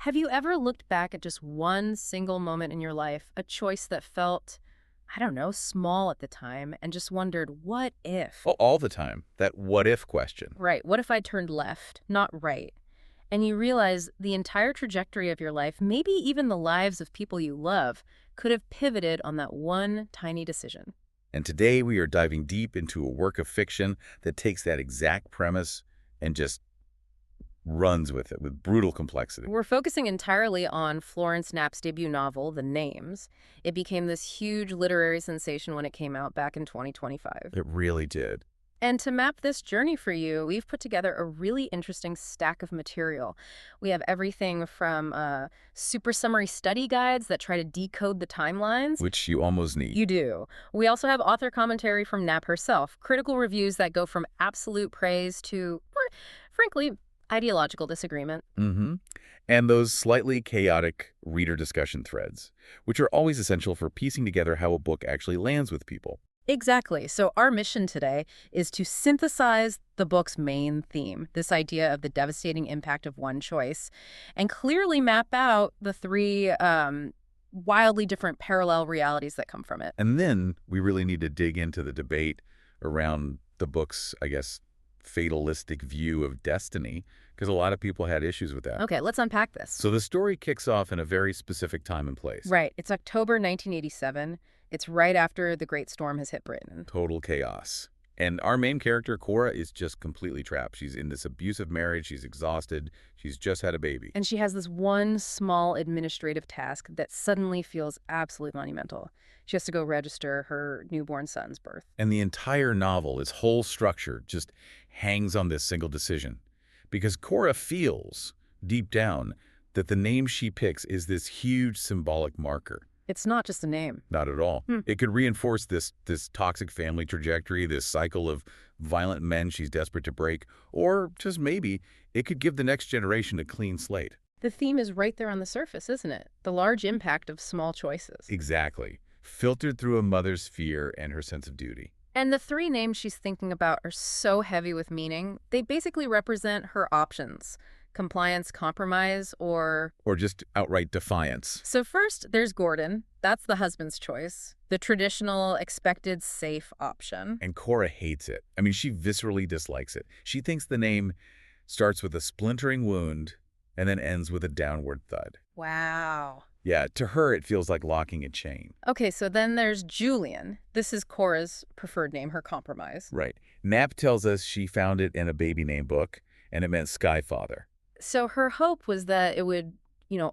Have you ever looked back at just one single moment in your life, a choice that felt, I don't know, small at the time, and just wondered, what if? Oh, all the time. That what if question. Right, what if I turned left, not right? And you realize the entire trajectory of your life, maybe even the lives of people you love, could have pivoted on that one tiny decision. And today we are diving deep into a work of fiction that takes that exact premise and just runs with it with brutal complexity. We're focusing entirely on Florence Knapp's debut novel, The Names. It became this huge literary sensation when it came out back in 2025. It really did. And to map this journey for you, we've put together a really interesting stack of material. We have everything from super summary study guides that try to decode the timelines. Which you almost need. You do. We also have author commentary from Knapp herself, critical reviews that go from absolute praise to, frankly, ideological disagreement. Mm-hmm. And those slightly chaotic reader discussion threads, which are always essential for piecing together how a book actually lands with people. Exactly. So our mission today is to synthesize the book's main theme, this idea of the devastating impact of one choice, and clearly map out the three wildly different parallel realities that come from it. And then we really need to dig into the debate around the book's, I guess, fatalistic view of destiny, because a lot of people had issues with that. Okay, let's unpack this. So the story kicks off in a very specific time and place. Right. It's October 1987. It's right after the Great Storm has hit Britain. Total chaos. And our main character, Cora, is just completely trapped. She's in this abusive marriage. She's exhausted. She's just had a baby. And she has this one small administrative task that suddenly feels absolutely monumental. She has to go register her newborn son's birth. And the entire novel, its whole structure, just hangs on this single decision. Because Cora feels, deep down, that the name she picks is this huge symbolic marker. It's not just a name. Not at all. It could reinforce this toxic family trajectory, this cycle of violent men she's desperate to break, or just maybe it could give the next generation a clean slate. The theme is right there on the surface, isn't it? The large impact of small choices. Exactly. Filtered through a mother's fear and her sense of duty. And the three names she's thinking about are so heavy with meaning. They basically represent her options: compliance, compromise, or just outright defiance. So first, there's Gordon. That's the husband's choice. The traditional, expected, safe option. And Cora hates it. I mean, she viscerally dislikes it. She thinks the name starts with a splintering wound and then ends with a downward thud. Wow. Yeah, to her, it feels like locking a chain. Okay, so then there's Julian. This is Cora's preferred name, her compromise. Right. Knapp tells us she found it in a baby name book, and it meant Skyfather. So her hope was that it would,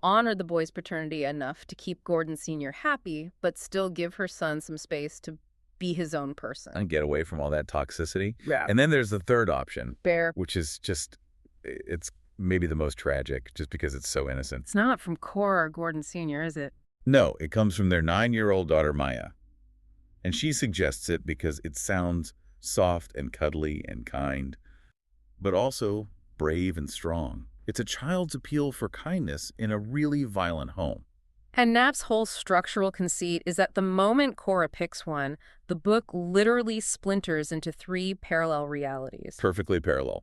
honor the boy's paternity enough to keep Gordon Sr. happy, but still give her son some space to be his own person. And get away from all that toxicity. Yeah. And then there's the third option. Bear. Which is just, it's maybe the most tragic, just because it's so innocent. It's not from Cora or Gordon Sr., is it? No, it comes from their 9-year-old daughter, Maia. And she suggests it because it sounds soft and cuddly and kind, but also brave and strong. It's a child's appeal for kindness in a really violent home. And Knapp's whole structural conceit is that the moment Cora picks one, the book literally splinters into three parallel realities. Perfectly parallel.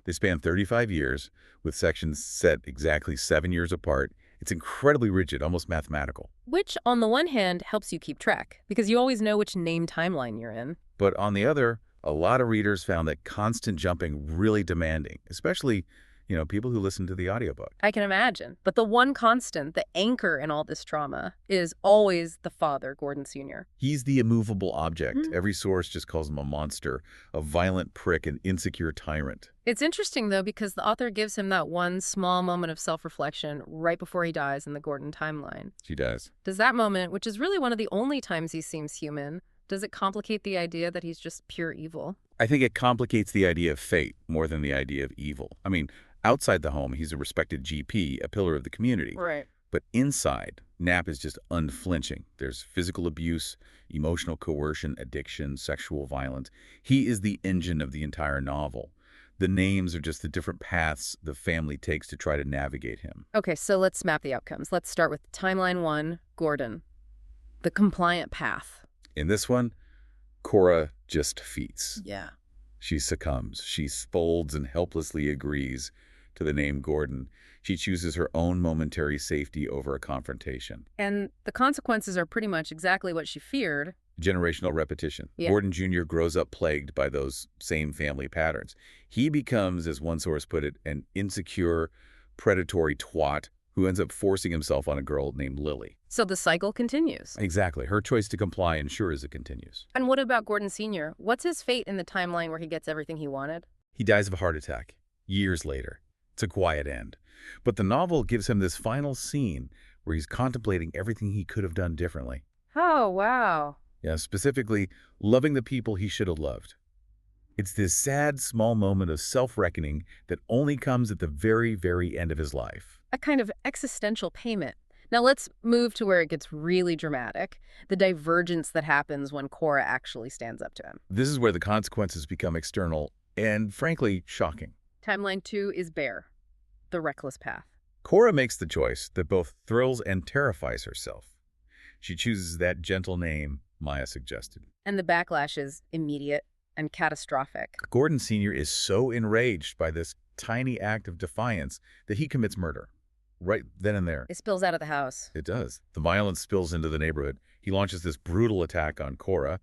They span 35 years, with sections set exactly 7 years apart. It's incredibly rigid, almost mathematical. Which, on the one hand, helps you keep track, because you always know which name timeline you're in. But on the other, a lot of readers found that constant jumping really demanding, especially people who listen to the audiobook. I can imagine. But the one constant, the anchor in all this trauma, is always the father, Gordon Sr. He's the immovable object. Every source just calls him a monster, a violent prick, an insecure tyrant. It's interesting, though, because the author gives him that one small moment of self-reflection right before he dies in the Gordon timeline. She does. Does that moment, which is really one of the only times he seems human, does it complicate the idea that he's just pure evil? I think it complicates the idea of fate more than the idea of evil. I mean, outside the home, he's a respected GP, a pillar of the community. Right. But inside, Knapp is just unflinching. There's physical abuse, emotional coercion, addiction, sexual violence. He is the engine of the entire novel. The names are just the different paths the family takes to try to navigate him. Okay, so let's map the outcomes. Let's start with timeline 1, Gordon. The compliant path. In this one, Cora just defeats. Yeah. She succumbs. She folds and helplessly agrees to the name Gordon. She chooses her own momentary safety over a confrontation. And the consequences are pretty much exactly what she feared. Generational repetition. Yeah. Gordon Jr. grows up plagued by those same family patterns. He becomes, as one source put it, an insecure, predatory twat who ends up forcing himself on a girl named Lily. So the cycle continues. Exactly. Her choice to comply ensures it continues. And what about Gordon Sr.? What's his fate in the timeline where he gets everything he wanted? He dies of a heart attack years later. It's a quiet end. But the novel gives him this final scene where he's contemplating everything he could have done differently. Oh, wow. Yeah, specifically, loving the people he should have loved. It's this sad, small moment of self-reckoning that only comes at the very, very end of his life. A kind of existential payment. Now let's move to where it gets really dramatic, the divergence that happens when Cora actually stands up to him. This is where the consequences become external and, frankly, shocking. Timeline 2 is Bear, the reckless path. Cora makes the choice that both thrills and terrifies herself. She chooses that gentle name Maia suggested. And the backlash is immediate and catastrophic. Gordon Sr. is so enraged by this tiny act of defiance that he commits murder. Right then and there. It spills out of the house. It does. The violence spills into the neighborhood. He launches this brutal attack on Cora,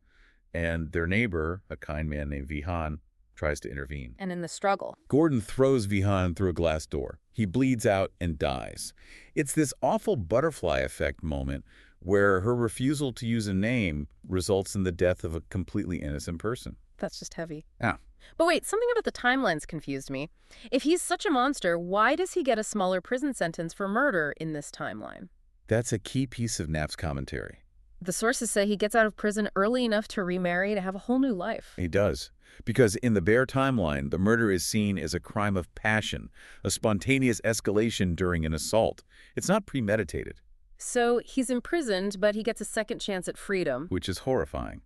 and their neighbor, a kind man named Vihan, tries to intervene. And in the struggle, Gordon throws Vihan through a glass door. He bleeds out and dies. It's this awful butterfly effect moment where her refusal to use a name results in the death of a completely innocent person. that's just heavy. Yeah. But wait, something about the timelines confused me. If he's such a monster, why does he get a smaller prison sentence for murder in this timeline? That's a key piece of Knapp's commentary. The sources say he gets out of prison early enough to remarry to have a whole new life. He does. Because in the Bear timeline, the murder is seen as a crime of passion, a spontaneous escalation during an assault. It's not premeditated. So he's imprisoned, but he gets a second chance at freedom. Which is horrifying.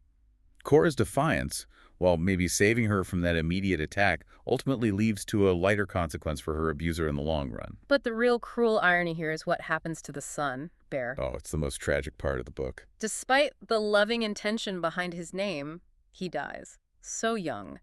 Cora's defiance, while maybe saving her from that immediate attack, ultimately leads to a lighter consequence for her abuser in the long run. But the real cruel irony here is what happens to the son, Bear. Oh, it's the most tragic part of the book. Despite the loving intention behind his name, he dies. So young.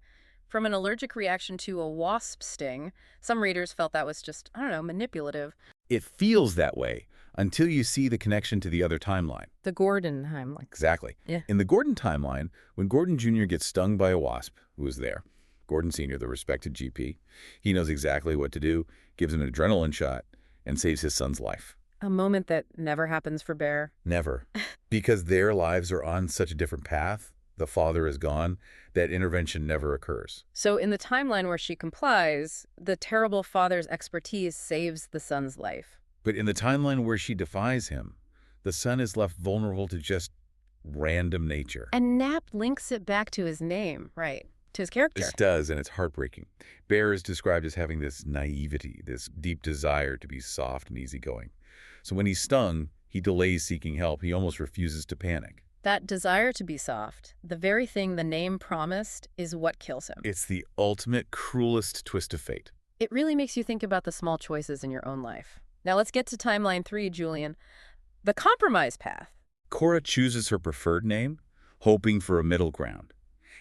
From an allergic reaction to a wasp sting, some readers felt that was just, I don't know, manipulative. It feels that way until you see the connection to the other timeline. The Gordon timeline. Exactly. Yeah. In the Gordon timeline, when Gordon Jr. gets stung by a wasp, who was there, Gordon Sr., the respected GP, he knows exactly what to do, gives an adrenaline shot, and saves his son's life. A moment that never happens for Bear. Never. Because their lives are on such a different path, the father is gone, that intervention never occurs. So in the timeline where she complies, the terrible father's expertise saves the son's life. But in the timeline where she defies him, the son is left vulnerable to just random nature. And Knapp links it back to his name, right? To his character. This does, and it's heartbreaking. Bear is described as having this naivety, this deep desire to be soft and easygoing. So when he's stung, he delays seeking help. He almost refuses to panic. That desire to be soft, the very thing the name promised, is what kills him. It's the ultimate, cruelest twist of fate. It really makes you think about the small choices in your own life. Now let's get to timeline 3, Julian. The compromise path. Cora chooses her preferred name, hoping for a middle ground.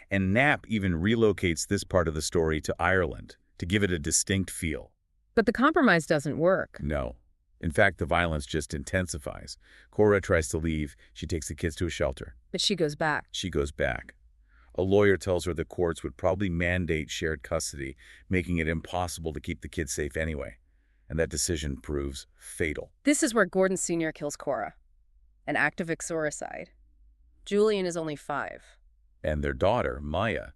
And Knapp even relocates this part of the story to Ireland to give it a distinct feel. But the compromise doesn't work. No. In fact, the violence just intensifies. Cora tries to leave. She takes the kids to a shelter. But she goes back. She goes back. A lawyer tells her the courts would probably mandate shared custody, making it impossible to keep the kids safe anyway. And that decision proves fatal. This is where Gordon Sr. kills Cora. An act of exorcicide. Julian is only 5. And their daughter, Maia,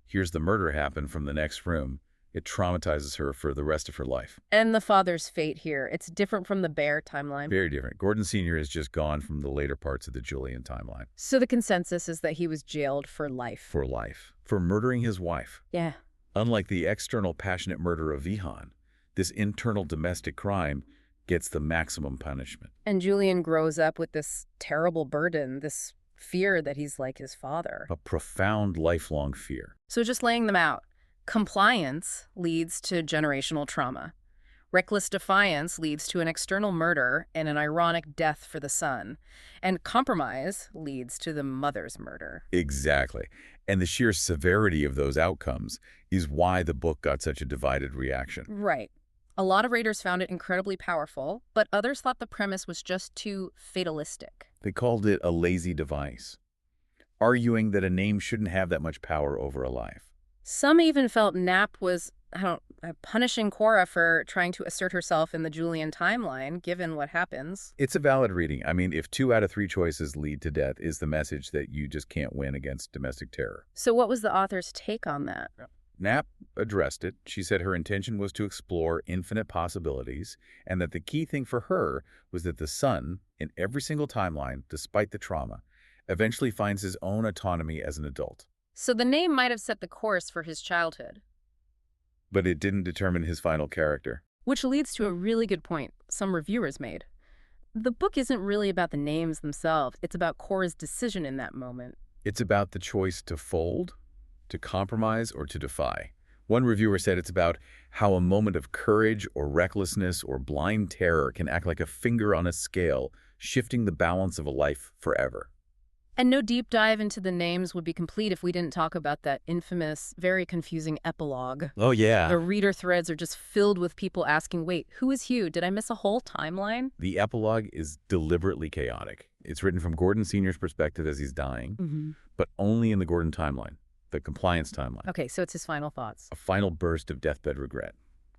hears the murder happen from the next room. It traumatizes her for the rest of her life. And the father's fate here. It's different from the Bear timeline. Very different. Gordon Sr. is just gone from the later parts of the Julian timeline. So the consensus is that he was jailed for life. For life. For murdering his wife. Yeah. Unlike the external passionate murder of Vihan, this internal domestic crime gets the maximum punishment. And Julian grows up with this terrible burden, this fear that he's like his father. A profound, lifelong fear. So just laying them out. Compliance leads to generational trauma. Reckless defiance leads to an external murder and an ironic death for the son. And compromise leads to the mother's murder. Exactly. And the sheer severity of those outcomes is why the book got such a divided reaction. Right. A lot of readers found it incredibly powerful, but others thought the premise was just too fatalistic. They called it a lazy device, arguing that a name shouldn't have that much power over a life. Some even felt Knapp was, punishing Cora for trying to assert herself in the Julian timeline, given what happens. It's a valid reading. I mean, if 2 out of 3 choices lead to death is the message that you just can't win against domestic terror. So what was the author's take on that? Knapp addressed it. She said her intention was to explore infinite possibilities, and that the key thing for her was that the son, in every single timeline, despite the trauma, eventually finds his own autonomy as an adult. So the name might have set the course for his childhood. But it didn't determine his final character. Which leads to a really good point some reviewers made. The book isn't really about the names themselves, it's about Cora's decision in that moment. It's about the choice to fold, to compromise, or to defy. One reviewer said it's about how a moment of courage or recklessness or blind terror can act like a finger on a scale, shifting the balance of a life forever. And no deep dive into the names would be complete if we didn't talk about that infamous, very confusing epilogue. Oh, yeah. The reader threads are just filled with people asking, wait, who is Hugh? Did I miss a whole timeline? The epilogue is deliberately chaotic. It's written from Gordon Sr.'s perspective as he's dying, but only in the Gordon timeline, the compliance timeline. Okay, so it's his final thoughts. A final burst of deathbed regret.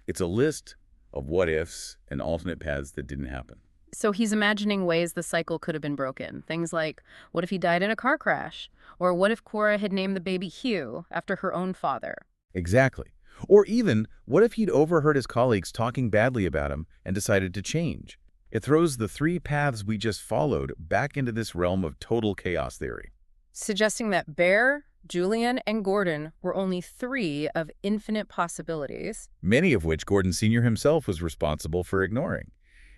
It's a list of what-ifs and alternate paths that didn't happen. So he's imagining ways the cycle could have been broken. Things like, what if he died in a car crash? Or what if Cora had named the baby Hugh after her own father? Exactly. Or even, what if he'd overheard his colleagues talking badly about him and decided to change? It throws the 3 paths we just followed back into this realm of total chaos theory. Suggesting that Bear, Julian, and Gordon were only 3 of infinite possibilities. Many of which Gordon Sr. himself was responsible for ignoring.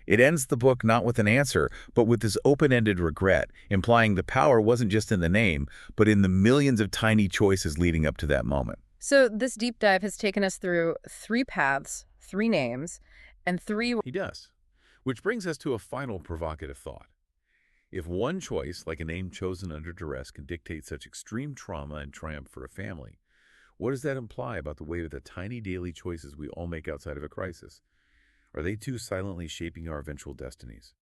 It ends the book not with an answer, but with this open-ended regret, implying the power wasn't just in the name, but in the millions of tiny choices leading up to that moment. So this deep dive has taken us through 3 paths, 3 names, and 3... He does. Which brings us to a final provocative thought. If one choice, like a name chosen under duress, can dictate such extreme trauma and triumph for a family, what does that imply about the weight of the tiny daily choices we all make outside of a crisis? Are they too silently shaping our eventual destinies?